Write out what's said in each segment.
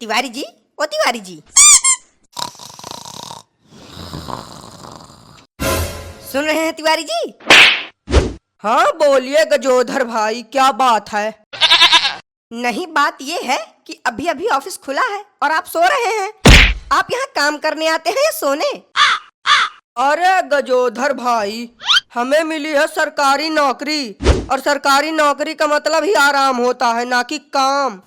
तिवारी जी, ओ तिवारी जी, सुन रहे हैं तिवारी जी? हाँ बोलिए गजोधर भाई, क्या बात है? नहीं, बात ये है कि अभी अभी ऑफिस खुला है और आप सो रहे हैं। आप यहाँ काम करने आते हैं या सोने? अरे गजोधर भाई, हमें मिली है सरकारी नौकरी, और सरकारी नौकरी का मतलब ही आराम होता है, ना कि काम।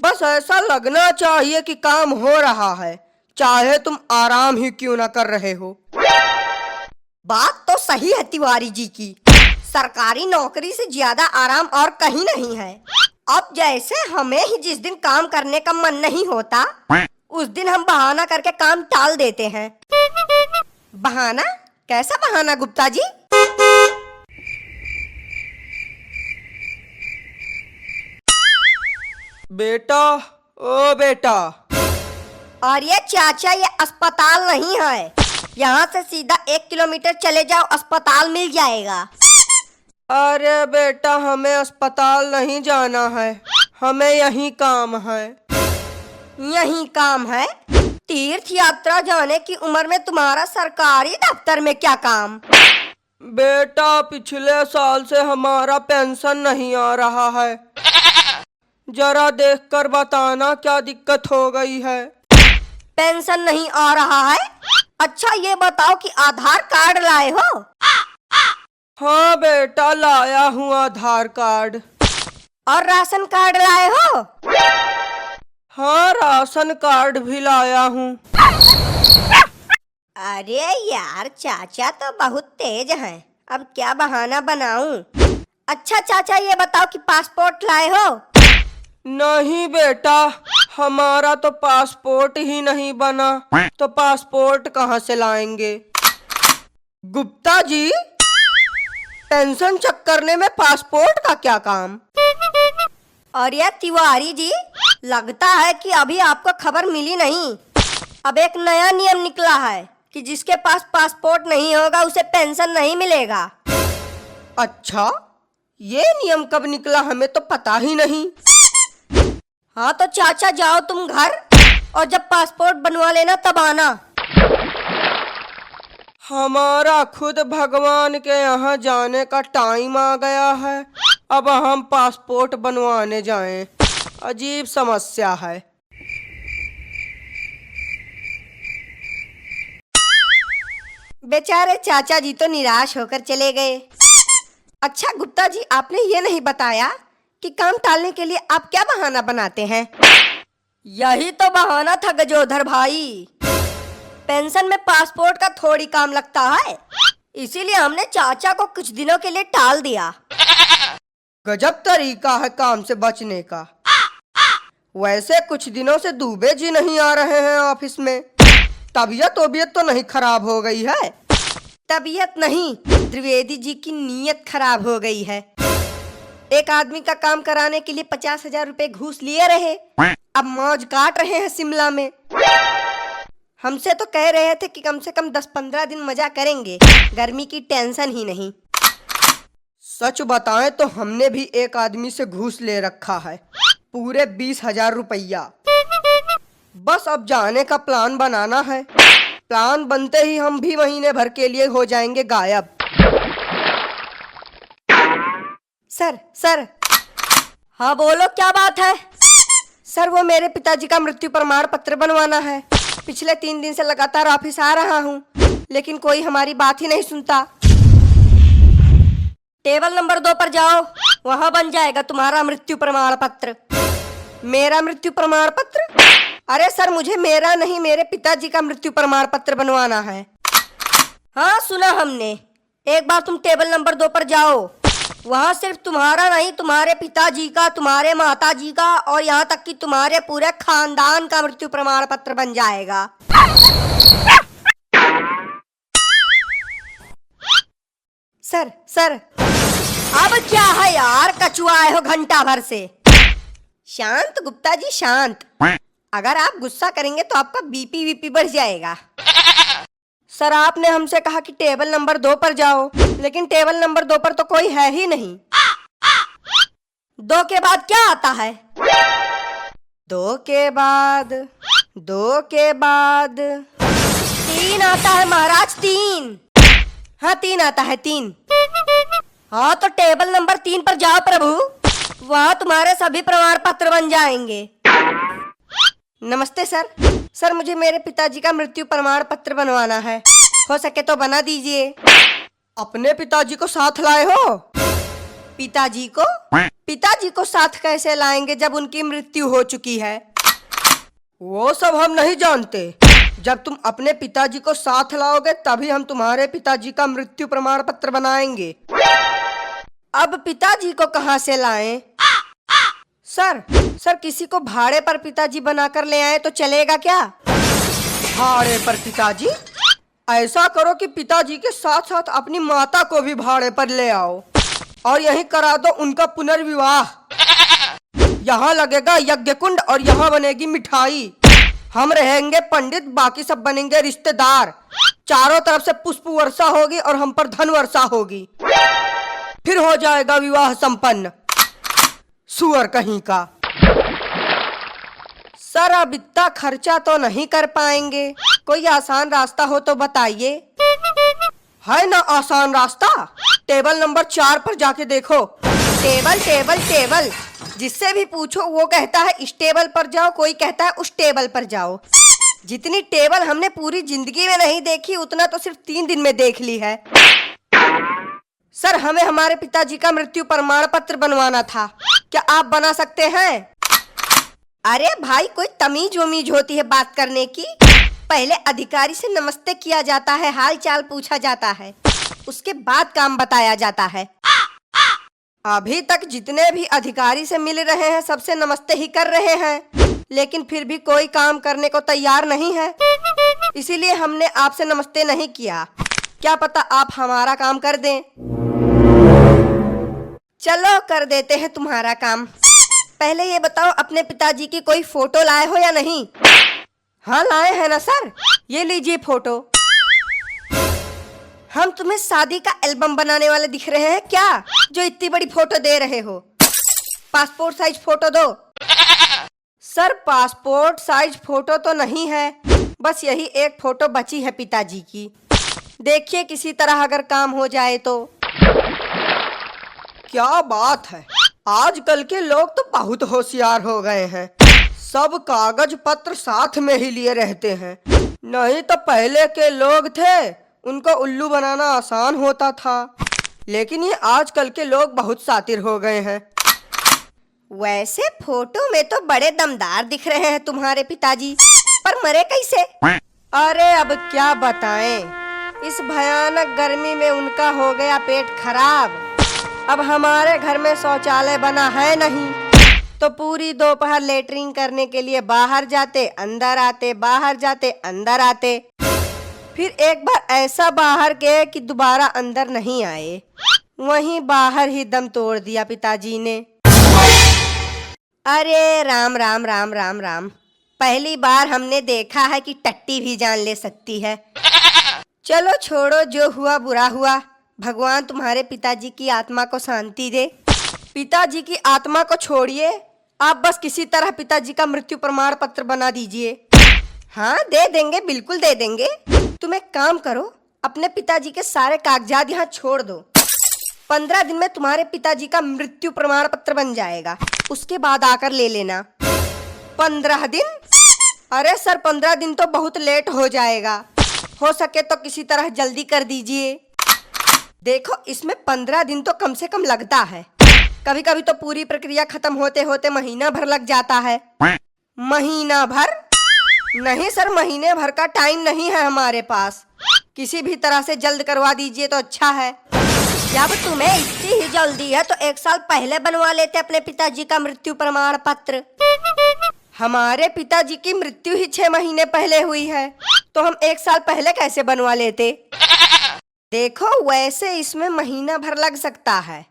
बस ऐसा लगना चाहिए कि काम हो रहा है, चाहे तुम आराम ही क्यों ना कर रहे हो। बात तो सही है तिवारी जी की। सरकारी नौकरी से ज्यादा आराम और कहीं नहीं है। अब जैसे हमें ही जिस दिन काम करने का मन नहीं होता, उस दिन हम बहाना करके काम टाल देते हैं। बहाना? कैसा बहाना गुप्ता जी? बेटा, ओ बेटा। और ये चाचा, ये अस्पताल नहीं है। यहाँ से सीधा 1 किलोमीटर चले जाओ, अस्पताल मिल जाएगा। अरे बेटा, हमें अस्पताल नहीं जाना है, हमें यही काम है। यही काम है? तीर्थ यात्रा जाने की उम्र में तुम्हारा सरकारी दफ्तर में क्या काम? बेटा, पिछले साल से हमारा पेंशन नहीं आ रहा है, जरा देखकर बताना क्या दिक्कत हो गई है। पेंशन नहीं आ रहा है? अच्छा ये बताओ कि आधार कार्ड लाए हो? हाँ बेटा, लाया हूँ आधार कार्ड। और राशन कार्ड लाए हो? हाँ, राशन कार्ड भी लाया हूँ। अरे यार, चाचा तो बहुत तेज हैं। अब क्या बहाना बनाऊं? अच्छा चाचा ये बताओ कि पासपोर्ट लाए हो? नहीं बेटा, हमारा तो पासपोर्ट ही नहीं बना, तो पासपोर्ट कहाँ से लाएंगे। गुप्ता जी, पेंशन चेक करने में पासपोर्ट का क्या काम? और ये तिवारी जी, लगता है कि अभी आपको खबर मिली नहीं। अब एक नया नियम निकला है कि जिसके पास पासपोर्ट नहीं होगा उसे पेंशन नहीं मिलेगा। अच्छा, ये नियम कब निकला, हमें तो पता ही नहीं। हाँ तो चाचा जाओ तुम घर, और जब पासपोर्ट बनवा लेना तब आना। हमारा खुद भगवान के यहाँ जाने का टाइम आ गया है, अब हम पासपोर्ट बनवाने जाएं, अजीब समस्या है। बेचारे चाचा जी तो निराश होकर चले गए। अच्छा गुप्ता जी, आपने ये नहीं बताया कि काम टालने के लिए आप क्या बहाना बनाते हैं? यही तो बहाना था गजोधर भाई। पेंशन में पासपोर्ट का थोड़ी काम लगता है, इसीलिए हमने चाचा को कुछ दिनों के लिए टाल दिया। गजब तरीका है काम से बचने का। वैसे कुछ दिनों से दुबे जी नहीं आ रहे हैं ऑफिस में, तबीयत तो नहीं खराब हो गई है? तबीयत नहीं, त्रिवेदी जी की नीयत खराब हो गई है। एक आदमी का काम कराने के लिए 50,000 रुपए घूस लिए रहे, अब मौज काट रहे हैं शिमला में। हमसे तो कह रहे थे कि कम से कम 10-15 दिन मजा करेंगे, गर्मी की टेंशन ही नहीं। सच बताएं तो हमने भी एक आदमी से घूस ले रखा है, पूरे 20,000 रुपया। बस अब जाने का प्लान बनाना है, प्लान बनते ही हम भी महीने भर के लिए हो जाएंगे गायब। सर। हाँ बोलो, क्या बात है? सर वो मेरे पिताजी का मृत्यु प्रमाण पत्र बनवाना है। पिछले 3 दिन से लगातार ऑफिस आ रहा हूँ, लेकिन कोई हमारी बात ही नहीं सुनता। टेबल नंबर 2 पर जाओ, वहाँ बन जाएगा तुम्हारा मृत्यु प्रमाण पत्र। मेरा मृत्यु प्रमाण पत्र? अरे सर, मुझे मेरा नहीं, मेरे पिताजी का मृत्यु प्रमाण पत्र बनवाना है। हाँ सुना हमने। एक बार तुम टेबल नंबर 2 पर जाओ, वहाँ सिर्फ तुम्हारा नहीं, तुम्हारे पिताजी का, तुम्हारे माताजी का और यहाँ तक कि तुम्हारे पूरे खानदान का मृत्यु प्रमाण पत्र बन जाएगा। सर अब क्या है यार, कचुआए हो घंटा भर से। शांत गुप्ता जी, शांत। अगर आप गुस्सा करेंगे तो आपका बीपी बढ़ जाएगा। सर आपने हमसे कहा कि टेबल नंबर 2 पर जाओ, लेकिन टेबल नंबर 2 पर तो कोई है ही नहीं। 2 के बाद क्या आता है? 2 के बाद 2 के बाद 3 आता है महाराज, 3। हाँ 3 आता है, 3। हाँ तो टेबल नंबर 3 पर जाओ प्रभु, वहाँ तुम्हारे सभी प्रमाण पत्र बन जाएंगे। नमस्ते सर। सर मुझे मेरे पिताजी का मृत्यु प्रमाण पत्र बनवाना है, हो सके तो बना दीजिए। अपने पिताजी को साथ लाए हो? पिताजी को साथ कैसे लाएंगे जब उनकी मृत्यु हो चुकी है? वो सब हम नहीं जानते। जब तुम अपने पिताजी को साथ लाओगे तभी हम तुम्हारे पिताजी का मृत्यु प्रमाण पत्र बनाएंगे। अब पिताजी को कहाँ से लाएं? सर किसी को भाड़े पर पिताजी बनाकर ले आए तो चलेगा क्या? भाड़े पर पिताजी? ऐसा करो कि पिताजी के साथ साथ अपनी माता को भी भाड़े पर ले आओ और यहीं करा दो उनका पुनर्विवाह। यहाँ लगेगा यज्ञ कुंड और यहाँ बनेगी मिठाई। हम रहेंगे पंडित, बाकी सब बनेंगे रिश्तेदार। चारों तरफ से पुष्प वर्षा होगी और हम पर धन वर्षा होगी। फिर हो जाएगा विवाह संपन्न। सुअर कहीं का। सर अब इतना खर्चा तो नहीं कर पाएंगे, कोई आसान रास्ता हो तो बताइए। है ना आसान रास्ता? टेबल नंबर 4 पर जाके देखो। टेबल जिससे भी पूछो वो कहता है इस टेबल पर जाओ, कोई कहता है उस टेबल पर जाओ। जितनी टेबल हमने पूरी जिंदगी में नहीं देखी उतना तो सिर्फ 3 दिन में देख ली है। सर हमें हमारे पिताजी का मृत्यु प्रमाण पत्र बनवाना था, क्या आप बना सकते हैं? अरे भाई कोई तमीज वमीज होती है बात करने की? पहले अधिकारी से नमस्ते किया जाता है, हाल चाल पूछा जाता है, उसके बाद काम बताया जाता है। अभी तक जितने भी अधिकारी से मिल रहे हैं सबसे नमस्ते ही कर रहे हैं, लेकिन फिर भी कोई काम करने को तैयार नहीं है, इसीलिए हमने आपसे नमस्ते नहीं किया। क्या पता आप हमारा काम कर दें। चलो कर देते हैं तुम्हारा काम। पहले ये बताओ अपने पिताजी की कोई फोटो लाए हो या नहीं? हाँ लाए हैं ना सर, ये लीजिए फोटो। हम तुम्हें शादी का एल्बम बनाने वाले दिख रहे हैं क्या, जो इतनी बड़ी फोटो दे रहे हो? पासपोर्ट साइज फोटो दो। सर पासपोर्ट साइज फोटो तो नहीं है, बस यही एक फोटो बची है पिताजी की। देखिए किसी तरह अगर काम हो जाए तो। क्या बात है, आजकल के लोग तो बहुत होशियार हो गए हैं। सब कागज पत्र साथ में ही लिए रहते हैं। नहीं तो पहले के लोग थे, उनको उल्लू बनाना आसान होता था, लेकिन ये आजकल के लोग बहुत शातिर हो गए हैं। वैसे फोटो में तो बड़े दमदार दिख रहे हैं तुम्हारे पिताजी, पर मरे कैसे? अरे अब क्या बताएं, इस भयानक गर्मी में उनका हो गया पेट खराब। अब हमारे घर में शौचालय बना है नहीं, तो पूरी दोपहर लेटरिन करने के लिए बाहर जाते अंदर आते, बाहर जाते अंदर आते। फिर एक बार ऐसा बाहर गए कि दोबारा अंदर नहीं आए, वहीं बाहर ही दम तोड़ दिया पिताजी ने। अरे राम राम राम राम राम, पहली बार हमने देखा है कि टट्टी भी जान ले सकती है। चलो छोड़ो, जो हुआ बुरा हुआ। भगवान तुम्हारे पिताजी की आत्मा को शांति दे। पिताजी की आत्मा को छोड़िए, आप बस किसी तरह पिताजी का मृत्यु प्रमाण पत्र बना दीजिए। हाँ दे देंगे, बिल्कुल दे देंगे। तुम एक काम करो, अपने पिताजी के सारे कागजात यहाँ छोड़ दो। 15 दिन में तुम्हारे पिताजी का मृत्यु प्रमाण पत्र बन जाएगा, उसके बाद आकर ले लेना। 15 दिन? अरे सर 15 दिन तो बहुत लेट हो जाएगा, हो सके तो किसी तरह जल्दी कर दीजिए। देखो इसमें 15 दिन तो कम से कम लगता है, कभी कभी तो पूरी प्रक्रिया खत्म होते होते महीना भर लग जाता है। महीना भर? नहीं सर, महीने भर का टाइम नहीं है हमारे पास, किसी भी तरह से जल्द करवा दीजिए तो अच्छा है। जब तुम्हें इतनी ही जल्दी है तो 1 साल पहले बनवा लेते अपने पिताजी का मृत्यु प्रमाण पत्र। हमारे पिताजी की मृत्यु ही 6 महीने पहले हुई है, तो हम 1 साल पहले कैसे बनवा लेते? देखो वैसे इसमें महीना भर लग सकता है,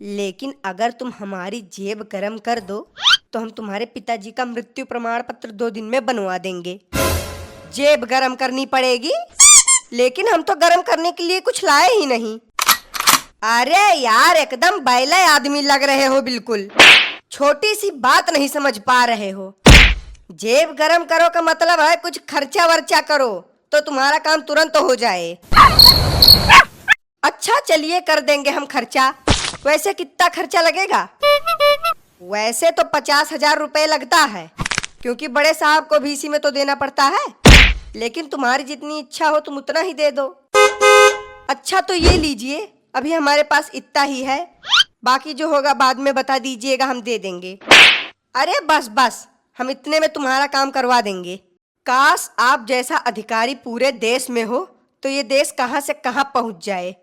लेकिन अगर तुम हमारी जेब गरम कर दो तो हम तुम्हारे पिताजी का मृत्यु प्रमाण पत्र 2 दिन में बनवा देंगे। जेब गरम करनी पड़ेगी? लेकिन हम तो गरम करने के लिए कुछ लाए ही नहीं। अरे यार एकदम बैले आदमी लग रहे हो बिल्कुल। छोटी सी बात नहीं समझ पा रहे हो। जेब गरम करो का मतलब है कुछ खर्चा वर्चा करो तो तुम्हारा काम तुरंत हो जाए। अच्छा चलिए कर देंगे हम खर्चा। वैसे कितना खर्चा लगेगा? वैसे तो 50,000 रुपए लगता है, क्योंकि बड़े साहब को VC में तो देना पड़ता है। लेकिन तुम्हारी जितनी इच्छा हो तुम उतना ही दे दो। अच्छा तो ये लीजिए, अभी हमारे पास इतना ही है, बाकी जो होगा बाद में बता दीजिएगा, हम दे देंगे। अरे बस बस, हम इतने में तुम्हारा काम करवा देंगे। काश आप जैसा अधिकारी पूरे देश में हो तो ये देश कहाँ से कहाँ पहुँच जाए।